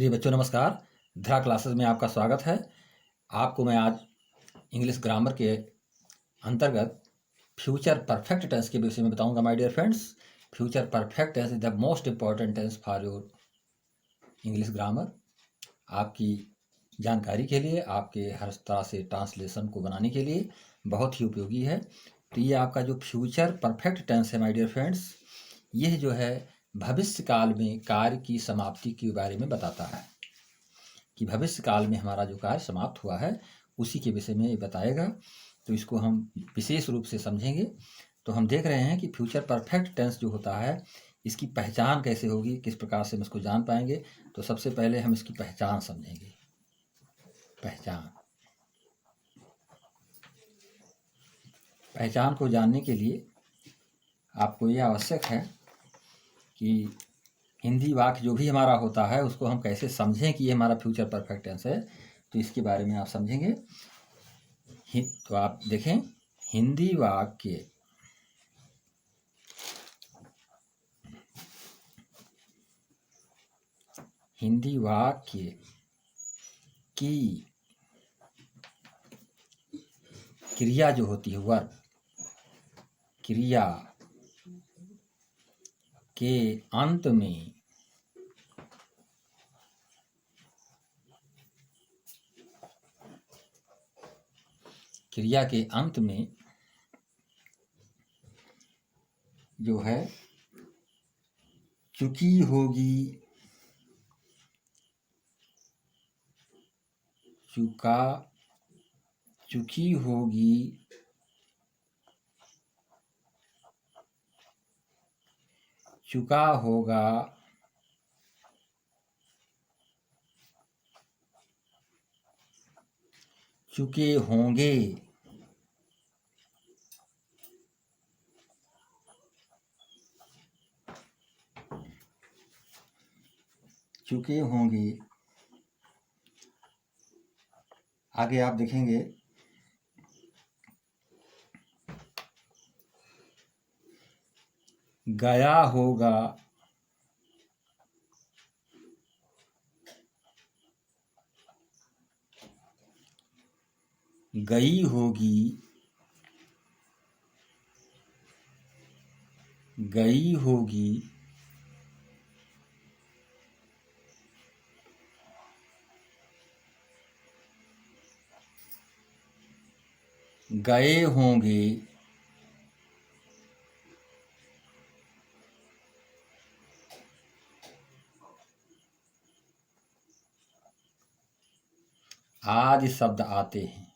प्रिय बच्चों नमस्कार। धरा क्लासेस में आपका स्वागत है। आपको मैं आज इंग्लिश ग्रामर के अंतर्गत फ्यूचर परफेक्ट टेंस के विषय में बताऊंगा। My dear friends, future perfect tense is the most important tense for your English grammar. आपकी जानकारी के लिए, आपके हर तरह से ट्रांसलेशन को बनाने के लिए बहुत ही उपयोगी है। तो ये आपका जो फ्यूचर परफेक्ट टेंस है माय डियर फ्रेंड्स, यह जो है भविष्य काल में कार्य की समाप्ति के बारे में बताता है कि भविष्य काल में हमारा जो कार्य समाप्त हुआ है उसी के विषय में ये बताएगा। तो इसको हम विशेष रूप से समझेंगे। तो हम देख रहे हैं कि फ्यूचर परफेक्ट टेंस जो होता है इसकी पहचान कैसे होगी, किस प्रकार से हम इसको जान पाएंगे। तो सबसे पहले हम इसकी पहचान समझेंगे। पहचान को जानने के लिए आपको ये आवश्यक है कि हिंदी वाक्य जो भी हमारा होता है उसको हम कैसे समझें कि ये हमारा फ्यूचर परफेक्ट टेंस है। तो इसके बारे में आप समझेंगे। तो आप देखें, हिंदी वाक्य की क्रिया जो होती है, वर्ब क्रिया के अंत में जो है चुकी होगी, चुकी होगी, चुका होगा, चुके होंगे, चुके होंगे। आगे आप देखेंगे गया होगा, गई होगी, गई होगी, गए होंगे, आदि शब्द आते हैं।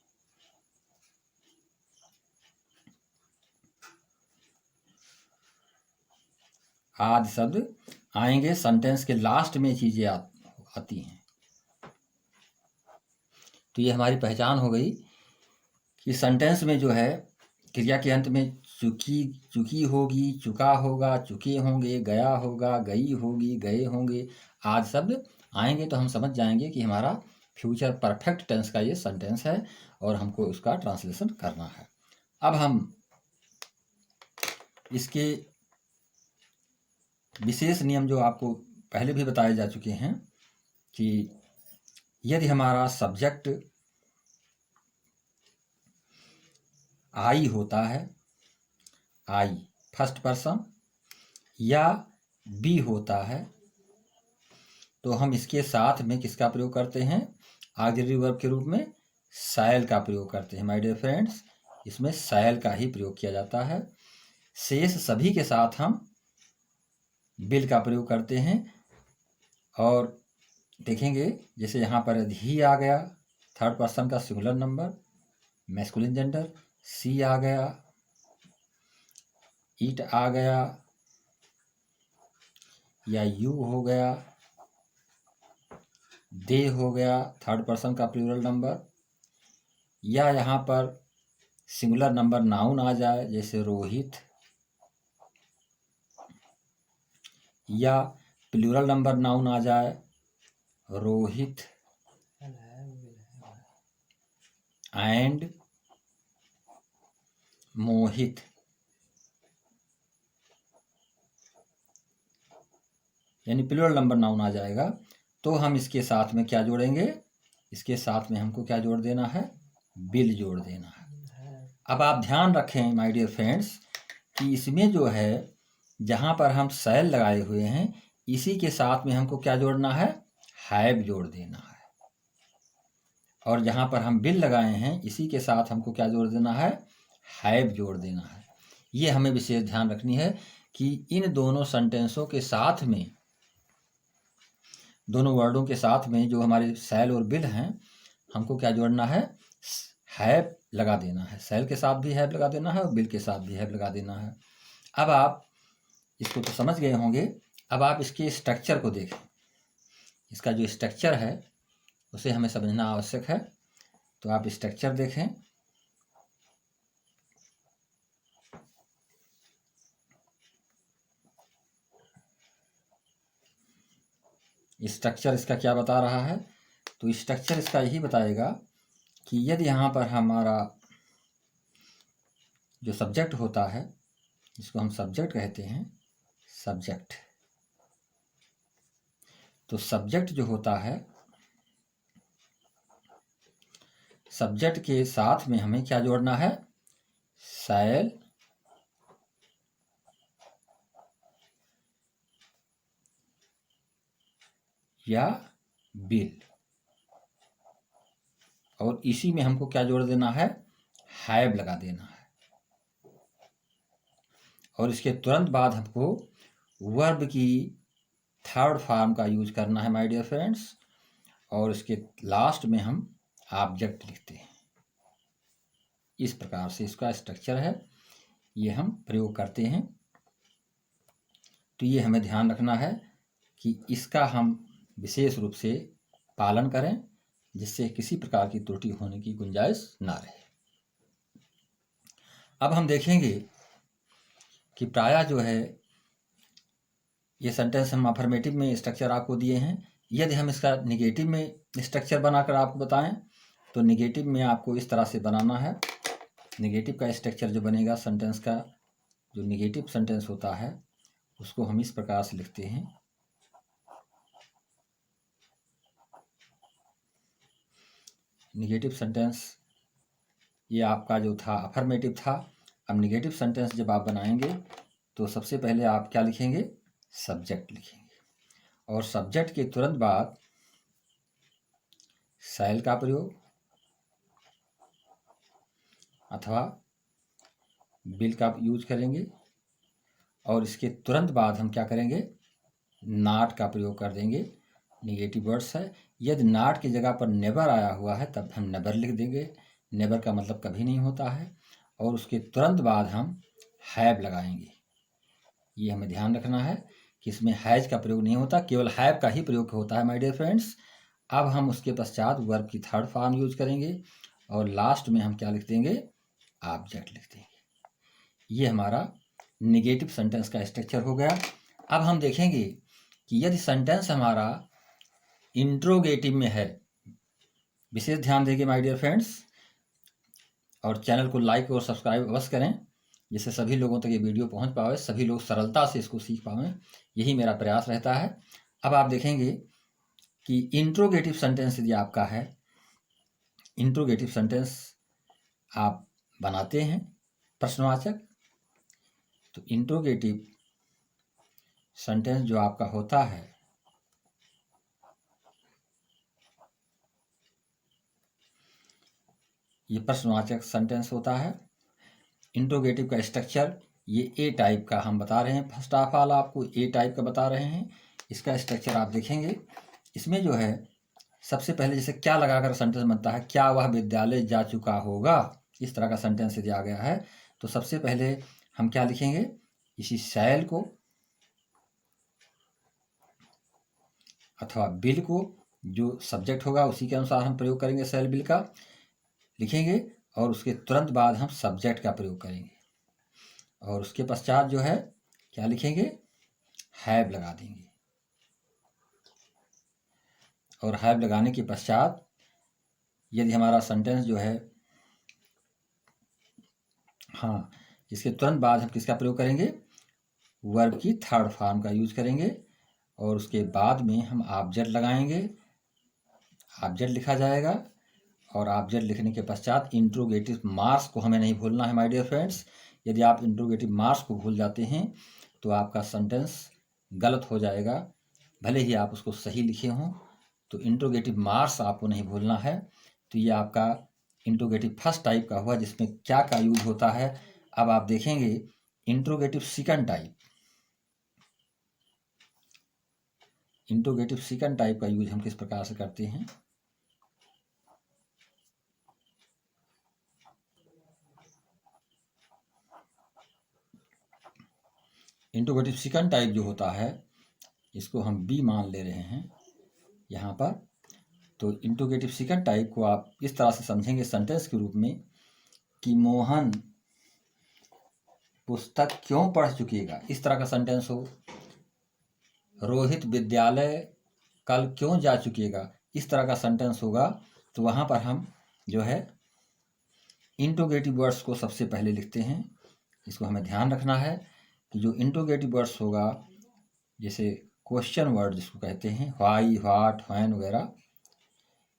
आदि शब्द आएंगे, सेंटेंस के लास्ट में चीजें आती हैं। तो ये हमारी पहचान हो गई कि सेंटेंस में जो है क्रिया के अंत में चुकी होगी, चुका होगा, चुके होंगे, गया होगा, गई होगी, गए होंगे आदि शब्द आएंगे। तो हम समझ जाएंगे कि हमारा फ्यूचर परफेक्ट टेंस का ये सेंटेंस है और हमको उसका ट्रांसलेशन करना है। अब हम इसके विशेष नियम जो आपको पहले भी बताए जा चुके हैं कि यदि हमारा सब्जेक्ट आई होता है, आई फर्स्ट पर्सन, या बी होता है, तो हम इसके साथ में किसका प्रयोग करते हैं? ऑक्सिलरी वर्ब के रूप में शैल का प्रयोग करते हैं। माय डियर फ्रेंड्स, इसमें शैल का ही प्रयोग किया जाता है। शेष सभी के साथ हम विल का प्रयोग करते हैं। और देखेंगे जैसे यहाँ पर ही आ गया, थर्ड पर्सन का सिंगुलर नंबर, मैस्कुलिन जेंडर। सी आ गया, ईट आ गया, या यू हो गया, दे हो गया, थर्ड पर्सन का प्लूरल नंबर। या यहाँ पर सिंगुलर नंबर नाउन आ जाए जैसे रोहित, या प्लूरल नंबर नाउन आ जाए रोहित एंड मोहित। यानी प्लूरल नंबर नाउन आ जाएगा तो हम इसके साथ में क्या जोड़ेंगे, इसके साथ में हमको क्या जोड़ देना है, बिल जोड़ देना है। अब आप ध्यान रखें माय डियर फ्रेंड्स कि इसमें जो है जहाँ पर हम शैल लगाए हुए हैं इसी के साथ में हमको क्या जोड़ना है, हैव जोड़ देना है। और जहाँ पर हम बिल लगाए हैं इसी के साथ हमको क्या जोड़ देना है, हैव जोड़ देना है। ये हमें विशेष ध्यान रखनी है कि इन दोनों सेंटेंसों के साथ में, दोनों वर्डों के साथ में जो हमारे शैल और बिल हैं हमको क्या जोड़ना है, हैव लगा देना है। शैल के साथ भी हैव लगा देना है और बिल के साथ भी हैव लगा देना है। अब आप इसको तो समझ गए होंगे, अब आप इसके स्ट्रक्चर को देखें। इसका जो स्ट्रक्चर है उसे हमें समझना आवश्यक है। तो आप स्ट्रक्चर देखें। स्ट्रक्चर इसका क्या बता रहा है, तो स्ट्रक्चर इसका यही बताएगा कि यदि यहाँ पर हमारा जो सब्जेक्ट होता है, जिसको हम सब्जेक्ट कहते हैं, सब्जेक्ट, तो सब्जेक्ट जो होता है, सब्जेक्ट के साथ में हमें क्या जोड़ना है, शैल या बिल, और इसी में हमको क्या जोड़ देना है, हैव लगा देना है। और इसके तुरंत बाद हमको वर्ब की थर्ड फॉर्म का यूज करना है माय डियर फ्रेंड्स, और इसके लास्ट में हम ऑब्जेक्ट लिखते हैं। इस प्रकार से इसका स्ट्रक्चर है, ये हम प्रयोग करते हैं। तो ये हमें ध्यान रखना है कि इसका हम विशेष रूप से पालन करें जिससे किसी प्रकार की त्रुटि होने की गुंजाइश ना रहे। अब हम देखेंगे कि प्रायः जो है ये सेंटेंस हम अफर्मेटिव में स्ट्रक्चर आपको दिए हैं। यदि हम इसका निगेटिव में स्ट्रक्चर बनाकर आपको बताएं तो निगेटिव में आपको इस तरह से बनाना है। निगेटिव का स्ट्रक्चर जो बनेगा, सेंटेंस का जो निगेटिव सेंटेंस होता है उसको हम इस प्रकार से लिखते हैं। निगेटिव सेंटेंस ये आपका जो था अफर्मेटिव था। अब निगेटिव सेंटेंस जब आप बनाएंगे तो सबसे पहले आप क्या लिखेंगे, सब्जेक्ट लिखेंगे, और सब्जेक्ट के तुरंत बाद शैल का प्रयोग अथवा बिल का यूज करेंगे, और इसके तुरंत बाद हम क्या करेंगे, नॉट का प्रयोग कर देंगे। निगेटिव वर्ड्स है, यदि नॉट की जगह पर नेवर आया हुआ है तब हम नेवर लिख देंगे। नेवर का मतलब कभी नहीं होता है। और उसके तुरंत बाद हम हैव लगाएंगे। ये हमें ध्यान रखना है कि इसमें हैज का प्रयोग नहीं होता, केवल हैव का ही प्रयोग होता है माय डियर फ्रेंड्स। अब हम उसके पश्चात वर्ब की थर्ड फॉर्म यूज करेंगे और लास्ट में हम क्या लिख देंगे, ऑब्जेक्ट लिख देंगे। ये हमारा निगेटिव सेंटेंस का स्ट्रक्चर हो गया। अब हम देखेंगे कि यदि सेंटेंस हमारा इंट्रोगेटिव में है, विशेष ध्यान देंगे माय डियर फ्रेंड्स, और चैनल को लाइक और सब्सक्राइब अवश्य करें जिससे सभी लोगों तक ये वीडियो पहुंच पावे, सभी लोग सरलता से इसको सीख पावें, यही मेरा प्रयास रहता है। अब आप देखेंगे कि इंट्रोगेटिव सेंटेंस यदि आपका है, इंट्रोगेटिव सेंटेंस आप बनाते हैं प्रश्नवाचक, तो इंट्रोगेटिव सेंटेंस जो आपका होता है ये प्रश्नवाचक सेंटेंस होता है। इंट्रोगेटिव का स्ट्रक्चर ये ए टाइप का हम बता रहे हैं, फर्स्ट ऑफ ऑल आपको ए टाइप का बता रहे हैं। इसका स्ट्रक्चर आप देखेंगे, इसमें जो है सबसे पहले जैसे क्या लगाकर सेंटेंस बनता है, क्या वह विद्यालय जा चुका होगा, इस तरह का सेंटेंस यदि आ गया है तो सबसे पहले हम क्या लिखेंगे, इसी शैल को अथवा बिल को, जो सब्जेक्ट होगा उसी के अनुसार हम प्रयोग करेंगे, शैल बिल का लिखेंगे, और उसके तुरंत बाद हम सब्जेक्ट का प्रयोग करेंगे, और उसके पश्चात जो है क्या लिखेंगे, हैव लगा देंगे, और हैव लगाने के पश्चात यदि हमारा सेंटेंस जो है, हाँ, इसके तुरंत बाद हम किसका प्रयोग करेंगे, वर्ब की थर्ड फॉर्म का यूज करेंगे, और उसके बाद में हम ऑब्जेक्ट लगाएंगे, ऑब्जेक्ट लिखा जाएगा और ऑब्जेक्ट लिखने के पश्चात इंट्रोगेटिव मार्क्स को हमें नहीं भूलना है माय डियर फ्रेंड्स। यदि आप इंट्रोगेटिव मार्क्स को भूल जाते हैं तो आपका सेंटेंस गलत हो जाएगा, भले ही आप उसको सही लिखे हों। तो इंट्रोगेटिव मार्क्स आपको नहीं भूलना है। तो ये आपका इंट्रोगेटिव फर्स्ट टाइप का हुआ, जिसमें क्या का यूज होता है। अब आप देखेंगे interrogative second type. Interrogative second type का यूज हम किस प्रकार से करते हैं। इंट्रोगेटिव सेकंड टाइप जो होता है, इसको हम बी मान ले रहे हैं यहाँ पर। तो इंट्रोगेटिव सेकंड टाइप को आप इस तरह से समझेंगे सेंटेंस के रूप में कि मोहन पुस्तक क्यों पढ़ चुकेगा, इस तरह का सेंटेंस हो। रोहित विद्यालय कल क्यों जा चुकेगा, इस तरह का सेंटेंस होगा। तो वहाँ पर हम जो है इंट्रोगेटिव वर्ड्स को सबसे पहले लिखते हैं। इसको हमें ध्यान रखना है कि जो इंट्रोगेटिव वर्ड्स होगा, जैसे क्वेश्चन वर्ड जिसको कहते हैं, व्हाई, व्हाट, व्हेन वगैरह,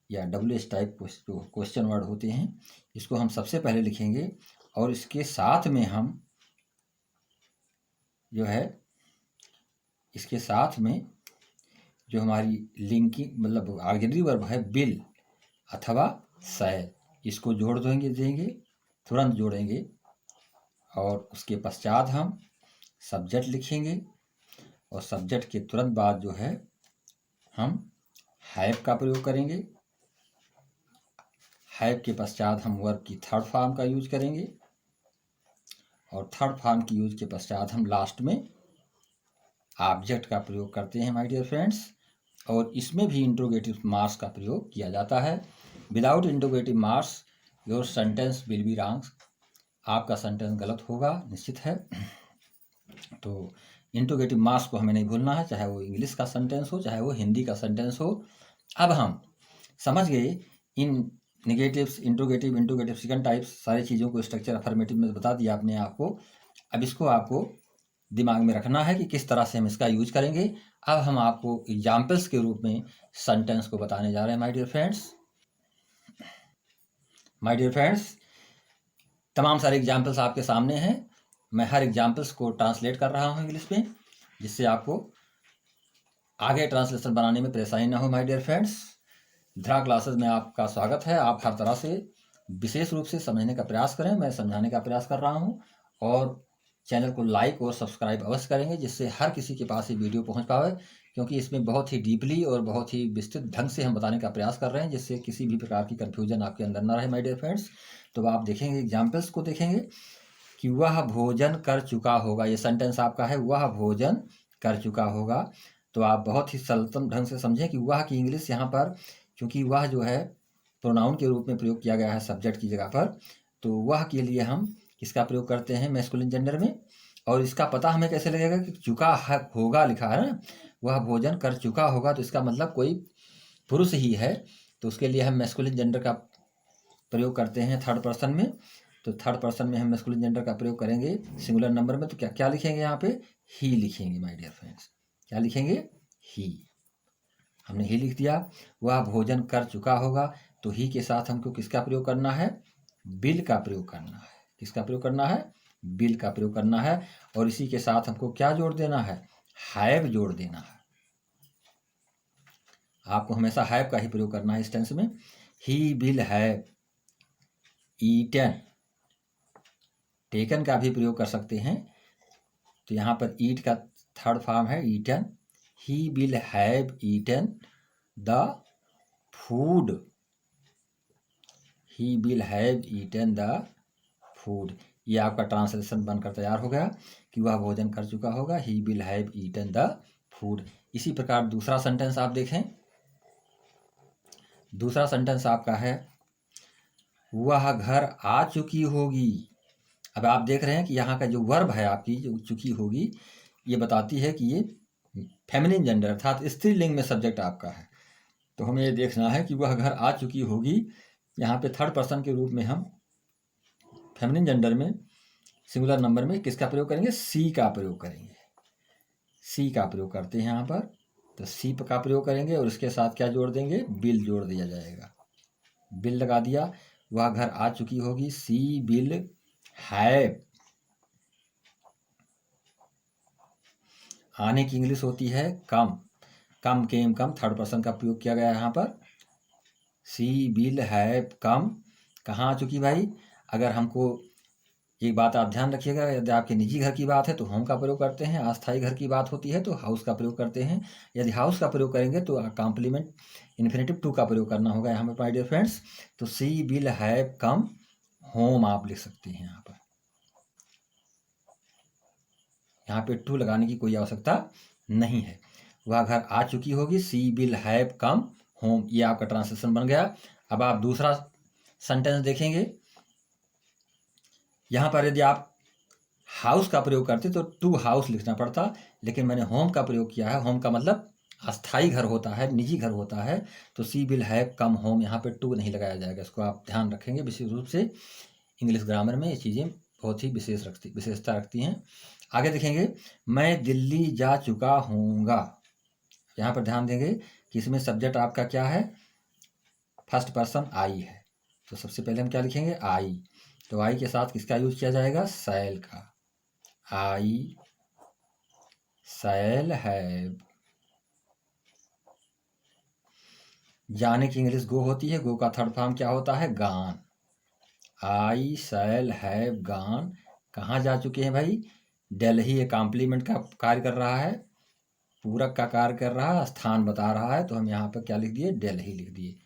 या WH टाइप जो क्वेश्चन वर्ड होते हैं, इसको हम सबसे पहले लिखेंगे। और इसके साथ में हम जो है, इसके साथ में जो हमारी लिंकिंग मतलब ऑक्सिलरी वर्ब है बिल अथवा सै, इसको जोड़ देंगे, तुरंत जोड़ेंगे। और उसके पश्चात हम सब्जेक्ट लिखेंगे और सब्जेक्ट के तुरंत बाद जो है हम हैव का प्रयोग करेंगे। हैव के पश्चात हम वर्ब की थर्ड फॉर्म का यूज करेंगे और थर्ड फॉर्म की यूज के पश्चात हम लास्ट में ऑब्जेक्ट का प्रयोग करते हैं माय डियर फ्रेंड्स। और इसमें भी इंट्रोगेटिव मार्क्स का प्रयोग किया जाता है। Without interrogative marks your sentence will be wrong, आपका सेंटेंस गलत होगा, निश्चित है। तो इंट्रोगेटिव मार्क्स को हमें नहीं भूलना है, चाहे वो इंग्लिश का सेंटेंस हो, चाहे वो हिंदी का सेंटेंस हो। अब हम समझ गए इन नेगेटिव्स, इंट्रोगेटिव सेकंड टाइप्स, सारी चीज़ों को स्ट्रक्चर अफर्मेटिव में बता दिया आपने आपको। अब इसको आपको दिमाग में रखना है कि किस तरह से हम इसका यूज करेंगे। अब हम आपको एग्जाम्पल्स के रूप में सेंटेंस को बताने जा रहे हैं माय डियर फ्रेंड्स। तमाम सारे एग्जाम्पल्स आपके सामने हैं। मैं हर एग्जाम्पल्स को ट्रांसलेट कर रहा हूँ इंग्लिश में, जिससे आपको आगे ट्रांसलेशन बनाने में परेशानी ना हो माय डियर फ्रेंड्स। धरा क्लासेस में आपका स्वागत है। आप हर तरह से विशेष रूप से समझने का प्रयास करें, मैं समझाने का प्रयास कर रहा हूँ। और चैनल को लाइक और सब्सक्राइब अवश्य करेंगे, जिससे हर किसी के पास ये वीडियो पहुंच पाए, क्योंकि इसमें बहुत ही डीपली और बहुत ही विस्तृत ढंग से हम बताने का प्रयास कर रहे हैं, जिससे किसी भी प्रकार की कन्फ्यूजन आपके अंदर ना रहे माय डियर फ्रेंड्स। तो आप देखेंगे एग्जाम्पल्स को देखेंगे कि वह भोजन कर चुका होगा, ये सेंटेंस आपका है, वह भोजन कर चुका होगा। तो आप बहुत ही सरलतम ढंग से समझें कि वह की इंग्लिश यहाँ पर, क्योंकि वह जो है प्रोनाउन के रूप में प्रयोग किया गया है सब्जेक्ट की जगह पर, तो वह के लिए हम किसका प्रयोग करते हैं मैस्कुलिन जेंडर में। और इसका पता हमें कैसे लगेगा कि चुका होगा लिखा है ना, वह भोजन कर चुका होगा, तो इसका मतलब कोई पुरुष ही है। तो उसके लिए हम मैस्कुलिन जेंडर का प्रयोग करते हैं थर्ड पर्सन में। तो थर्ड पर्सन में हम मैस्कुलिन जेंडर का प्रयोग करेंगे सिंगुलर नंबर में। तो क्या क्या लिखेंगे यहाँ पे, ही लिखेंगे माय डियर फ्रेंड्स। क्या लिखेंगे, ही। हमने ही लिख दिया। वह भोजन कर चुका होगा, तो ही के साथ हमको किसका प्रयोग करना है, बिल का प्रयोग करना है। किसका प्रयोग करना है, बिल का प्रयोग करना है। और इसी के साथ हमको क्या जोड़ देना है, हैव जोड़ देना है। आपको हमेशा हैव का ही प्रयोग करना है इस टेंस में। He will have eaten, taken का भी प्रयोग कर सकते हैं। तो यहाँ पर ईट का थर्ड फॉर्म है eaten. He will have eaten the food, he will have eaten the food. ये आपका ट्रांसलेशन बनकर तैयार हो गया कि वह भोजन कर चुका होगा, he will have eaten the food. इसी प्रकार दूसरा सेंटेंस आप देखें। दूसरा सेंटेंस आपका है, वह घर आ चुकी होगी। अब आप देख रहे हैं कि यहाँ का जो वर्ब है आपकी, जो चुकी होगी, ये बताती है कि ये फेमिनिन जेंडर अर्थात स्त्रीलिंग में सब्जेक्ट आपका है। तो हमें ये देखना है कि वह घर आ चुकी होगी। यहाँ पे थर्ड पर्सन के रूप में हम फेमिनिन जेंडर में सिंगुलर नंबर में किसका प्रयोग करेंगे, सी का प्रयोग करेंगे। सी का प्रयोग करते हैं यहाँ पर। तो सी का प्रयोग करेंगे और इसके साथ क्या जोड़ देंगे, बिल जोड़ दिया जाएगा। बिल लगा दिया, वह घर आ चुकी होगी, सी बिल हैव। आने की इंग्लिश होती है कम, कम केम कम, थर्ड पर्सन का प्रयोग किया गया है यहाँ पर। सी बिल हैव कम, कहाँ आ चुकी भाई। अगर हमको एक बात आप ध्यान रखिएगा, यदि आपके निजी घर की बात है तो होम का प्रयोग करते हैं, अस्थायी घर की बात होती है तो हाउस का प्रयोग करते हैं। यदि हाउस का प्रयोग करेंगे तो कॉम्प्लीमेंट इन्फिनेटिव टू का प्रयोग करना होगा यहाँ पर माय डियर फ्रेंड्स। तो she will have come home आप लिख सकते हैं यहाँ पर। यहाँ पे टू लगाने की कोई आवश्यकता नहीं है। वह घर आ चुकी होगी, सी विल हैव कम होम, ये आपका ट्रांसलेशन बन गया। अब आप दूसरा सेंटेंस देखेंगे। यहाँ पर यदि आप हाउस का प्रयोग करते तो टू हाउस लिखना पड़ता, लेकिन मैंने होम का प्रयोग किया है। होम का मतलब अस्थाई घर होता है, निजी घर होता है। तो she will have come home, यहाँ पे टू नहीं लगाया जाएगा। इसको आप ध्यान रखेंगे, विशेष रूप से इंग्लिश ग्रामर में ये चीज़ें बहुत ही विशेषता रखती हैं। आगे देखेंगे, मैं दिल्ली जा चुका हूँगा। यहाँ पर ध्यान देंगे कि इसमें सब्जेक्ट आपका क्या है, फर्स्ट पर्सन आई है। तो सबसे पहले हम क्या लिखेंगे, आई। तो आई के साथ किसका यूज किया जाएगा, शैल का। आई शैल हैव। जाने की इंग्लिश गो होती है, गो का थर्ड फॉर्म क्या होता है, गान। आई शैल हैव गान, कहाँ जा चुके हैं भाई, दिल्ली। ये कॉम्प्लीमेंट का कार्य कर रहा है, पूरक का कार्य कर रहा है, स्थान बता रहा है। तो हम यहाँ पर क्या लिख दिए, दिल्ली लिख दिए।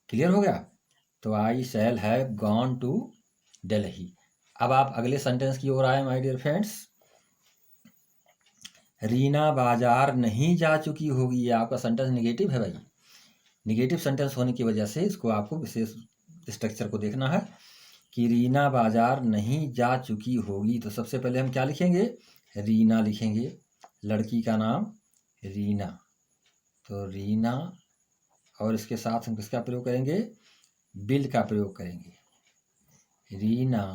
क्लियर हो गया। तो I shall have gone to Delhi. अब आप अगले सेंटेंस की ओर आए माय डियर फ्रेंड्स। रीना बाजार नहीं जा चुकी होगी, ये आपका सेंटेंस निगेटिव है भाई। निगेटिव सेंटेंस होने की वजह से इसको आपको विशेष स्ट्रक्चर को देखना है कि रीना बाजार नहीं जा चुकी होगी। तो सबसे पहले हम क्या लिखेंगे, रीना लिखेंगे, लड़की का नाम रीना। तो रीना, और इसके साथ हम किसका प्रयोग करेंगे, बिल का प्रयोग करेंगे, रीना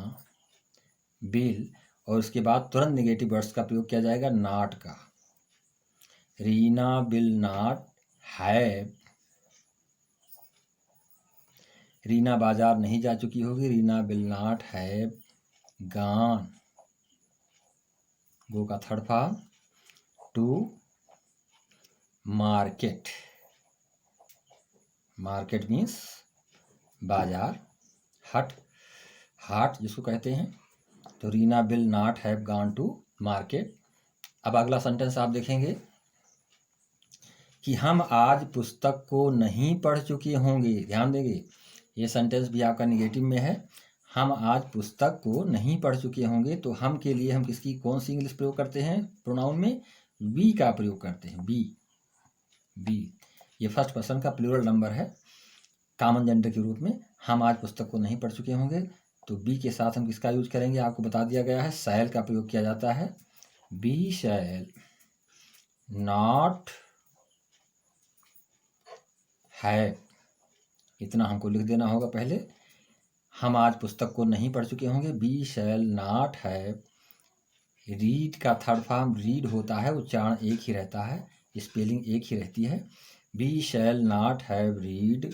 बिल। और उसके बाद तुरंत नेगेटिव वर्ड्स का प्रयोग किया जाएगा, नॉट का। Reena will not have. Reena बाजार नहीं जा चुकी होगी, Reena will not have gone, go का third form, to market. Market means बाजार, हट, हाट जिसको कहते हैं। तो Reena will not have gone to market. अब अगला सेंटेंस आप देखेंगे कि हम आज पुस्तक को नहीं पढ़ चुके होंगे। ध्यान देंगे, ये सेंटेंस भी आपका निगेटिव में है। हम आज पुस्तक को नहीं पढ़ चुके होंगे। तो हम के लिए हम किसकी कौन सी इंग्लिश प्रयोग करते हैं, प्रोनाउन में वी का प्रयोग करते हैं, बी। बी ये फर्स्ट पर्सन का प्लूरल नंबर है, कॉमन जेंडर के रूप में। हम आज पुस्तक को नहीं पढ़ चुके होंगे, तो बी के साथ हम किसका यूज करेंगे, आपको बता दिया गया है, शैल का प्रयोग किया जाता है। बी शैल नॉट है, इतना हमको लिख देना होगा पहले। हम आज पुस्तक को नहीं पढ़ चुके होंगे, we shall not have. Read का थर्ड फॉर्म रीड होता है, उच्चारण एक ही रहता है, स्पेलिंग एक ही रहती है। We shall not have read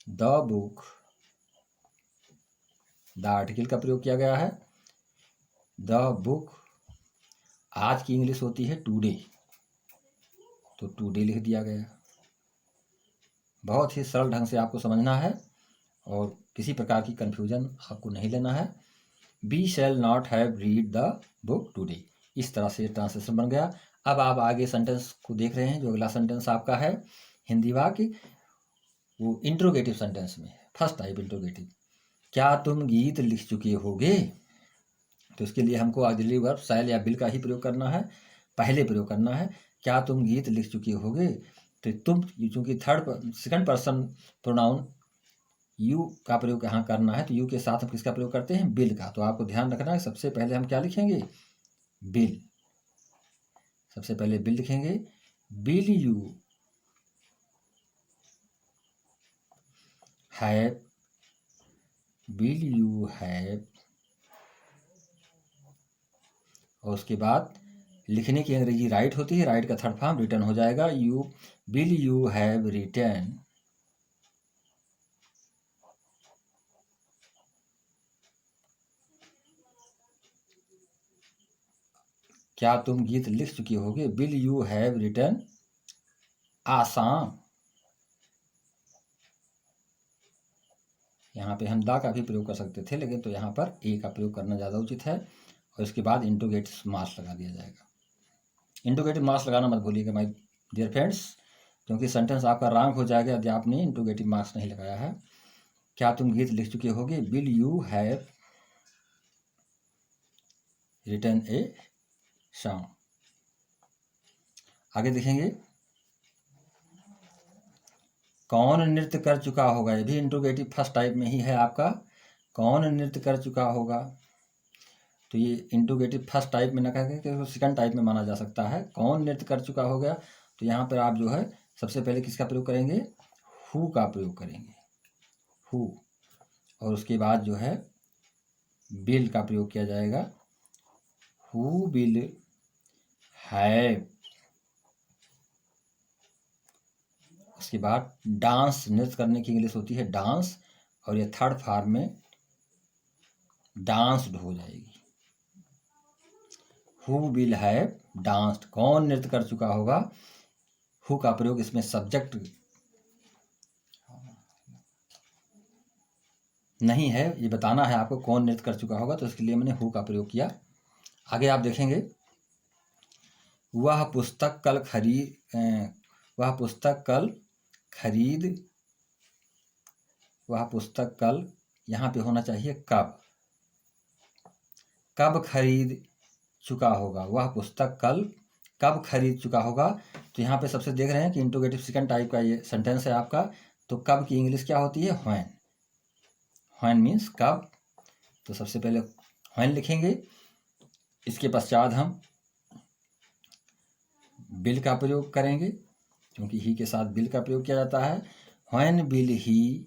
the book. The article का प्रयोग किया गया है, द बुक। आज की इंग्लिश होती है टुडे, तो टुडे लिख दिया गया। बहुत ही सरल ढंग से आपको समझना है और किसी प्रकार की कंफ्यूजन आपको नहीं लेना है। We shall not have read the book today, इस तरह से ट्रांसलेशन बन गया। अब आप आगे सेंटेंस को देख रहे हैं, जो अगला सेंटेंस आपका है हिंदी वाक्य, वो इंट्रोगेटिव सेंटेंस में है, फर्स्ट टाइप इंट्रोगेटिव। क्या तुम गीत लिख चुके होगे। तो इसके लिए हमको ऑक्सिलरी वर्ब शैल या बिल का ही प्रयोग करना है, पहले प्रयोग करना है। क्या तुम गीत लिख चुके होगे। तो तुम चूंकि सेकंड पर्सन प्रोनाउन यू का प्रयोग यहाँ करना है, तो यू के साथ हम किसका प्रयोग करते हैं, बिल का। तो आपको ध्यान रखना है, सबसे पहले हम क्या लिखेंगे, बिल। सबसे पहले बिल लिखेंगे, bill you have, bill you have. और उसके बाद लिखने की अंग्रेजी राइट होती है, राइट का थर्ड फॉर्म रिटर्न हो जाएगा। You have written. क्या तुम गीत लिख चुके होगे? Will you have written a song. यहाँ पे हम दा का भी प्रयोग कर सकते थे, लेकिन तो यहाँ पर ए का प्रयोग करना ज़्यादा उचित है, और इसके बाद इंट्रोगेटिव मार्क्स लगा दिया जाएगा। इंट्रोगेटिव मार्क्स लगाना मत भूलिएगा माय डियर फ्रेंड्स, क्योंकि सेंटेंस आपका रॉन्ग हो जाएगा यदि आपने इंट्रोगेटिव मार्क्स नहीं लगाया है। क्या तुम गीत लिख चुके होगे? Will you have written a song. आगे देखेंगे, कौन नृत्य कर चुका होगा? ये भी इंट्रोगेटिव फर्स्ट टाइप में ही है आपका। कौन नृत्य कर चुका होगा? तो ये इंट्रोगेटिव फर्स्ट टाइप में न करके सेकंड टाइप में माना जा सकता है। कौन नृत्य कर चुका होगा? तो यहाँ पर आप जो है सबसे पहले किसका प्रयोग करेंगे? हु का प्रयोग करेंगे, हु। और उसके बाद जो है विल का प्रयोग किया जाएगा, हु विल हैव। उसके बाद डांस, नृत्य करने की इंग्लिश होती है डांस, और ये थर्ड फॉर्म में डांस्ड हो जाएगी। हु विल हैव डांस्ड, कौन नृत्य कर चुका होगा? हु का प्रयोग इसमें सब्जेक्ट नहीं है, ये बताना है आपको कौन नृत्य कर चुका होगा, तो इसके लिए मैंने हु का प्रयोग किया। आगे आप देखेंगे, वह पुस्तक कल खरीद, वह पुस्तक कल, यहाँ पे होना चाहिए कब खरीद चुका होगा। वह पुस्तक कल कब खरीद चुका होगा? तो यहाँ पे सबसे देख रहे हैं कि इंट्रोगेटिव सेकंड टाइप का ये सेंटेंस है आपका। तो कब की इंग्लिश क्या होती है? व्हेन मीन्स कब। तो सबसे पहले व्हेन लिखेंगे, इसके पश्चात हम विल का प्रयोग करेंगे, क्योंकि ही के साथ विल का प्रयोग किया जाता है। व्हेन विल ही,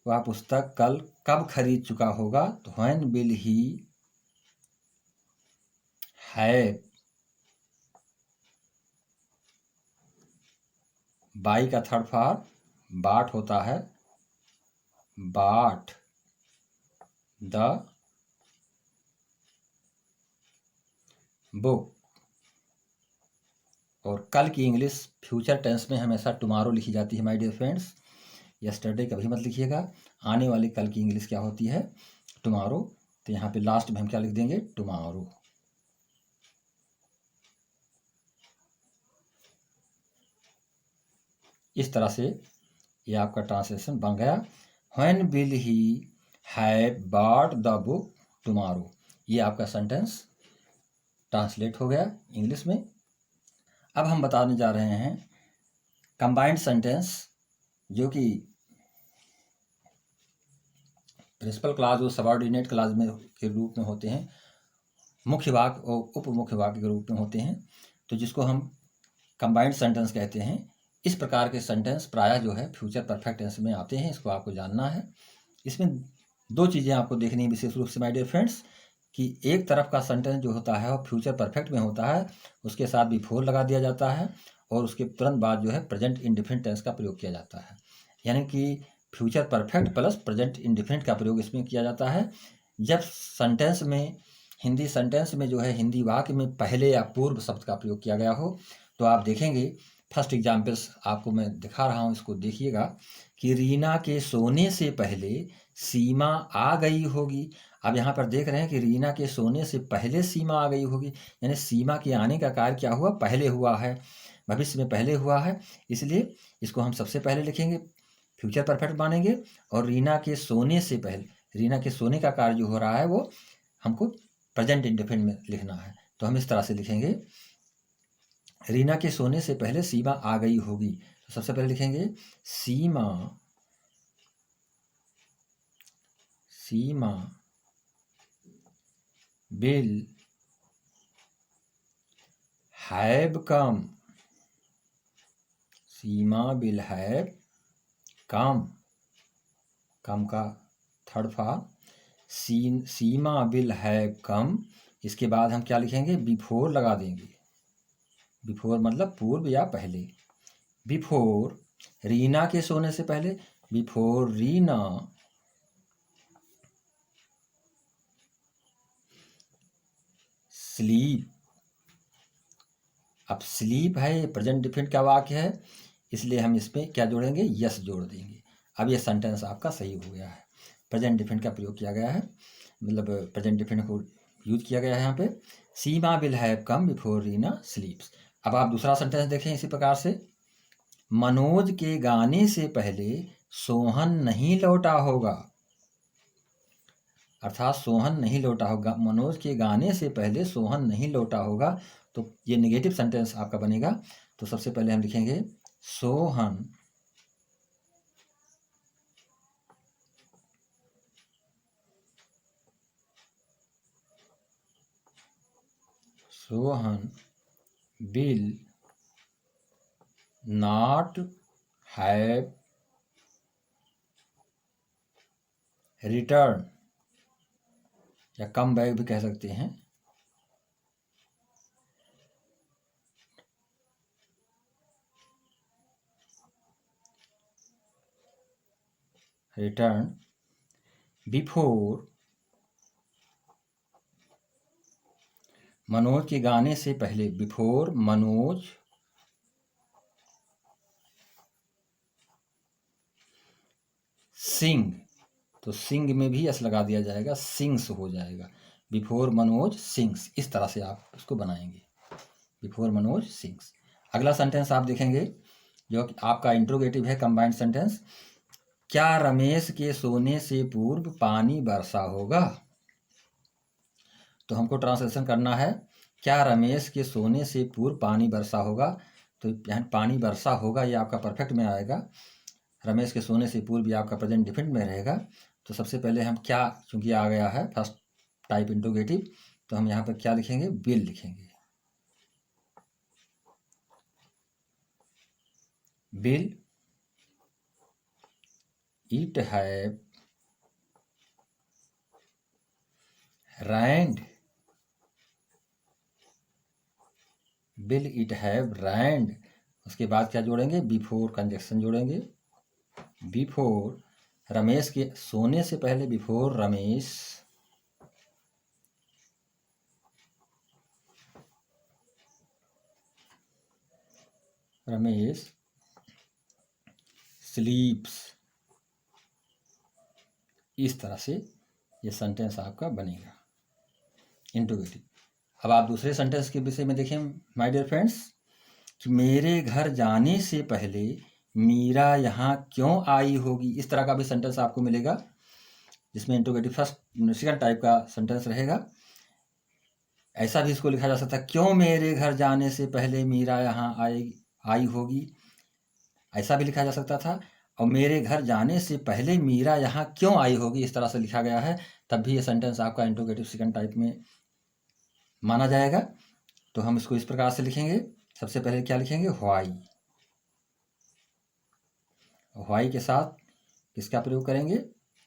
वह पुस्तक कल कब खरीद चुका होगा? तो when will he have. By का थर्ड फॉर्म बाट होता है, बाट द बुक। और कल की इंग्लिश फ्यूचर टेंस में हमेशा टुमारो लिखी जाती है माय डियर फ्रेंड्स। यस्टरडे कभी मत लिखिएगा। आने वाली कल की इंग्लिश क्या होती है? टुमारो। तो यहाँ पे लास्ट में हम क्या लिख देंगे? टुमारो। इस तरह से ये आपका ट्रांसलेशन बन गया। When will he have bought the book tomorrow. ये आपका सेंटेंस ट्रांसलेट हो गया इंग्लिश में। अब हम बताने जा रहे हैं कंबाइंड सेंटेंस, जो कि प्रिंसिपल क्लास और सबऑर्डिनेट क्लास में के रूप में होते हैं, मुख्य वाक्य और उप मुख्य वाक्य के रूप में होते हैं, तो जिसको हम कंबाइंड सेंटेंस कहते हैं। इस प्रकार के सेंटेंस प्रायः जो है फ्यूचर परफेक्ट टेंस में आते हैं, इसको आपको जानना है। इसमें दो चीज़ें आपको देखनी है विशेष रूप से माय डियर फ्रेंड्स, कि एक तरफ का सेंटेंस जो होता है वो फ्यूचर परफेक्ट में होता है, उसके साथ बिफोर लगा दिया जाता है, और उसके तुरंत बाद जो है प्रेजेंट इंडिफिनिट टेंस का प्रयोग किया जाता है। यानी कि future perfect plus present indefinite का प्रयोग इसमें किया जाता है। जब सेंटेंस में, हिंदी सेंटेंस में जो है हिंदी वाक्य में पहले या पूर्व शब्द का प्रयोग किया गया हो, तो आप देखेंगे फर्स्ट एग्जाम्पल्स आपको मैं दिखा रहा हूँ, इसको देखिएगा कि रीना के सोने से पहले सीमा आ गई होगी। अब यहाँ पर देख रहे हैं कि रीना के सोने से पहले सीमा आ गई होगी, यानी सीमा के आने का कार्य क्या हुआ? पहले हुआ है, भविष्य में पहले हुआ है, इसलिए इसको हम सबसे पहले लिखेंगे, फ्यूचर परफेक्ट मानेंगे। और रीना के सोने से पहले, रीना के सोने का कार्य जो हो रहा है वो हमको प्रेजेंट इंडेफिनिट में लिखना है, तो हम इस तरह से लिखेंगे, रीना के सोने से पहले सीमा आ गई होगी। तो सबसे पहले लिखेंगे Seema will have come, Seema will have come, come का third form, Seema will have come इसके बाद हम क्या लिखेंगे, बिफोर लगा देंगे। बिफोर मतलब पूर्व या पहले। बिफोर रीना के सोने से पहले, बिफोर रीना स्लीप। अब स्लीप है, ये प्रेजेंट डिफिनिट का वाक्य है, इसलिए हम इसमें क्या जोड़ेंगे, यस जोड़ देंगे। अब ये सेंटेंस आपका सही हो गया है। प्रेजेंट डिफिनिट का प्रयोग किया गया है, मतलब प्रेजेंट डिफिनिट को यूज किया गया है यहाँ पे। Seema will have come before Reena sleeps. अब आप दूसरा सेंटेंस देखें इसी प्रकार से, मनोज के गाने से पहले सोहन नहीं लौटा होगा। अर्थात सोहन नहीं लौटा होगा, मनोज के गाने से पहले सोहन नहीं लौटा होगा। तो ये नेगेटिव सेंटेंस आपका बनेगा। तो सबसे पहले हम लिखेंगे Sohan will not have return, या कम बैक भी कह सकते हैं, रिटर्न बिफोर, मनोज के गाने से पहले, बिफोर मनोज सिंग। तो सिंग में भी एस लगा दिया जाएगा, सिंग्स हो जाएगा। बिफोर मनोज सिंग्स, इस तरह से आप उसको बनाएंगे, बिफोर मनोज सिंग्स। अगला सेंटेंस आप देखेंगे जो कि आपका इंट्रोगेटिव है, कंबाइंड सेंटेंस। क्या रमेश के सोने से पूर्व पानी बरसा होगा। तो हमको ट्रांसलेशन करना है, क्या रमेश के सोने से पूर्व पानी बरसा होगा। तो यहाँ पानी बरसा होगा ये आपका परफेक्ट में आएगा, रमेश के सोने से पूर्व ये आपका प्रेजेंट डिफिनिट में रहेगा। तो सबसे पहले हम क्या, चूंकि आ गया है फर्स्ट टाइप इंट्रोगेटिव, तो हम यहाँ पर क्या लिखेंगे, विल लिखेंगे। Will it have rang, will it have rang. उसके बाद क्या जोड़ेंगे, बिफोर कंजक्शन जोड़ेंगे। बिफोर रमेश के सोने से पहले, बिफोर रमेश स्लीप्स। इस तरह से ये सेंटेंस आपका बनेगा इंट्रोगेटिव। अब आप दूसरे सेंटेंस के विषय में देखें माय डियर फ्रेंड्स, कि मेरे घर जाने से पहले मीरा यहाँ क्यों आई होगी। इस तरह का भी सेंटेंस आपको मिलेगा जिसमें इंट्रोगेटिव फर्स्ट सेकंड टाइप का सेंटेंस रहेगा। ऐसा भी इसको लिखा जा सकता है, क्यों मेरे घर जाने से पहले मीरा यहाँ आई होगी, ऐसा भी लिखा जा सकता था। और मेरे घर जाने से पहले मीरा यहाँ क्यों आई होगी, इस तरह से लिखा गया है, तब भी ये सेंटेंस आपका इंट्रोगेटिव सेकंड टाइप में माना जाएगा। तो हम इसको इस प्रकार से लिखेंगे, सबसे पहले क्या लिखेंगे, व्हाई। व्हाई के साथ किसका प्रयोग करेंगे,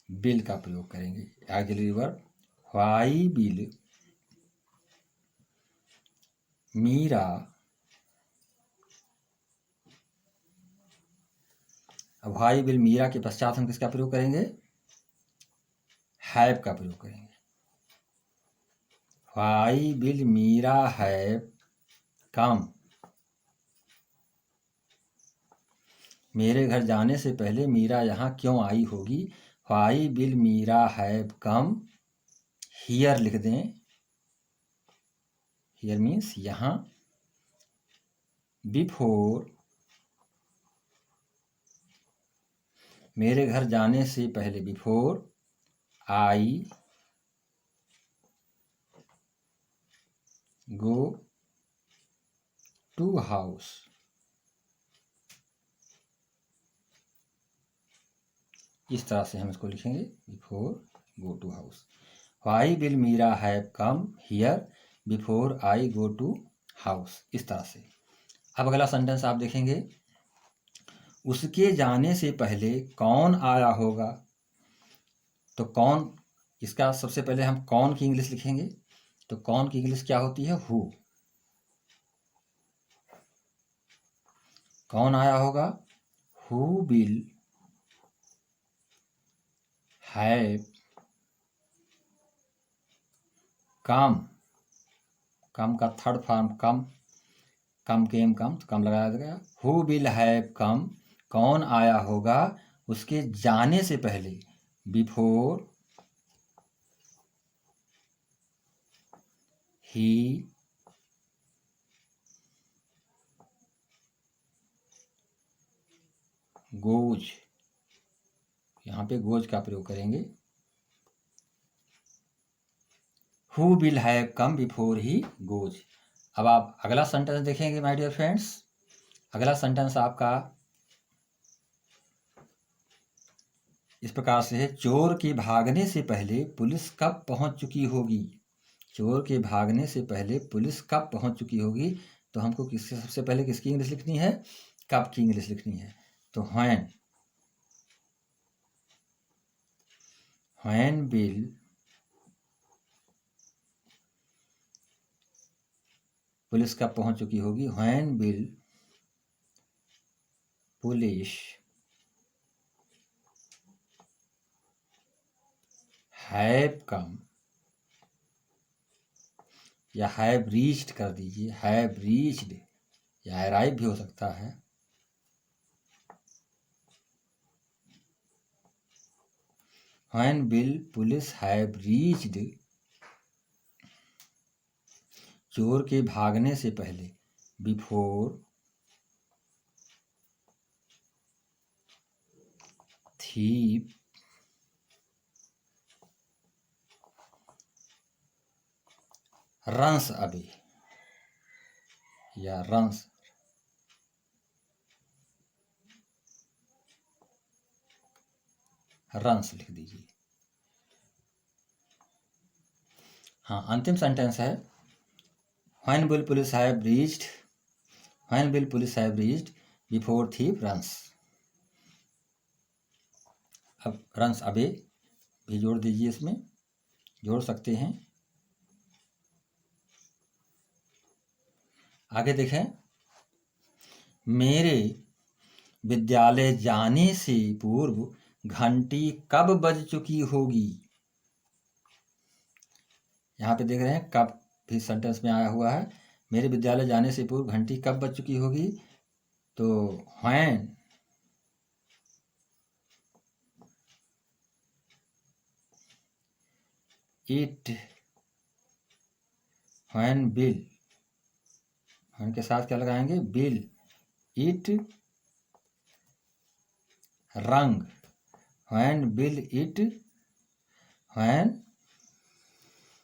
बिल का प्रयोग करेंगे, auxiliary verb. Why will Meera, अब व्हाई बिल मीरा के पश्चात हम किसका प्रयोग करेंगे, हैव का प्रयोग करेंगे। Why will Meera have come, मेरे घर जाने से पहले मीरा यहाँ क्यों आई होगी। Why will Meera have come here लिख दें, हियर मीन्स यहाँ, बिफोर मेरे घर जाने से पहले, before I go to house. इस तरह से हम इसको लिखेंगे, before go to house. Why will Meera have come here before I go to house, इस तरह से। अब अगला सेंटेंस आप देखेंगे, उसके जाने से पहले कौन आया होगा। तो कौन, इसका सबसे पहले हम कौन की इंग्लिश लिखेंगे। तो कौन की इंग्लिश क्या होती है? हु। कौन आया होगा? Who will have come. Come का थर्ड फॉर्म कम, कम केम कम, तो कम लगाया गया। हु विल हैव कम, कौन आया होगा उसके जाने से पहले, बिफोर ही गोज। यहाँ पे गोज का प्रयोग करेंगे। Who will have come before he goes. अब आप अगला सेंटेंस देखेंगे माय डियर फ्रेंड्स। अगला सेंटेंस आपका इस प्रकार से है, चोर के भागने से पहले पुलिस कब पहुंच चुकी होगी। चोर के भागने से पहले पुलिस कब पहुंच चुकी होगी। तो हमको किससे सबसे पहले किसकी इंग्लिश लिखनी है? कब की इंग्लिश लिखनी है। तो व्हेन विल पुलिस कब पहुंच चुकी होगी? When will police have come, या हैव रीच्ड कर दीजिए, हैव रीच्ड, या अराइव भी हो सकता है। When will police have reached, चोर के भागने से पहले, बिफोर थीप रन्स अवे, या रन्स, रन्स लिख दीजिए। हाँ, अंतिम सेंटेंस है, when will police have reached, when will police have reached before thief runs. अब रन्स अवे भी जोड़ दीजिए, इसमें जोड़ सकते हैं। आगे देखें, मेरे विद्यालय जाने से पूर्व घंटी कब बज चुकी होगी। यहाँ पे देख रहे हैं कब भी सेंटेंस में आया हुआ है। मेरे विद्यालय जाने से पूर्व घंटी कब बज चुकी होगी। तो when it, when will, when के साथ क्या लगाएंगे? Will it rung, when will it, when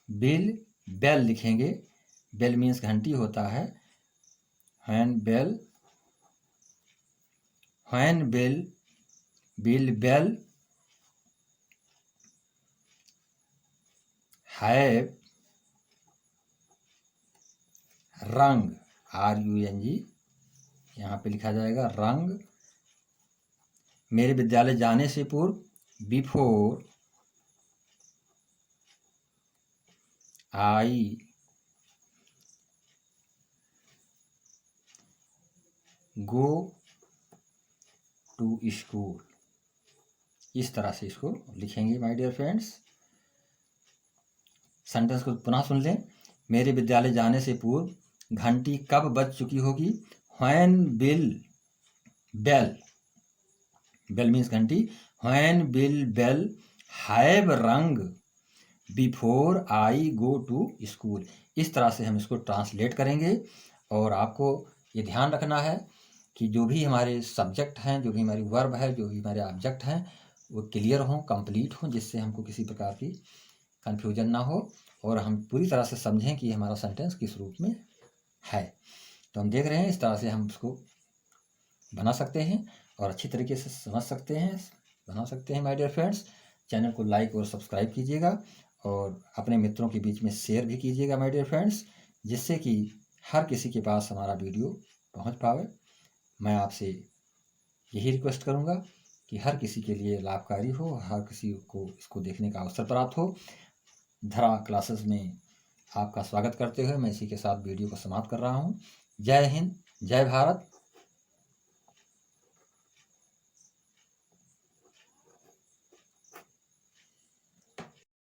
will bell लिखेंगे। बेल मीन्स घंटी होता है। When bell, when will bell have rung, RUNG, यहाँ पे लिखा जाएगा रंग, मेरे विद्यालय जाने से पूर्व, before I go to school. इस तरह से इसको लिखेंगे माय डियर फ्रेंड्स। सेंटेंस को पुनः सुन लें। मेरे विद्यालय जाने से पूर्व घंटी कब बज चुकी होगी। When will bell, bell means घंटी, when will bell have rung before I go to school. इस तरह से हम इसको ट्रांसलेट करेंगे। और आपको ये ध्यान रखना है कि जो भी हमारे सब्जेक्ट हैं, जो भी हमारी वर्ब है, जो भी हमारे ऑब्जेक्ट हैं, वो क्लियर हों, कंप्लीट हों, जिससे हमको किसी प्रकार की कन्फ्यूजन ना हो और हम पूरी तरह से समझें कि हमारा सेंटेंस किस रूप में है। तो हम देख रहे हैं इस तरह से हम उसको बना सकते हैं और अच्छी तरीके से समझ सकते हैं, बना सकते हैं माय डियर फ्रेंड्स। चैनल को लाइक और सब्सक्राइब कीजिएगा और अपने मित्रों के बीच में शेयर भी कीजिएगा माय डियर फ्रेंड्स, जिससे कि हर किसी के पास हमारा वीडियो पहुंच पावे। मैं आपसे यही रिक्वेस्ट करूंगा कि हर किसी के लिए लाभकारी हो, हर किसी को इसको देखने का अवसर प्राप्त हो। धरा क्लासेस में आपका स्वागत करते हुए मैं इसी के साथ वीडियो को समाप्त कर रहा हूँ। जय हिंद, जय भारत,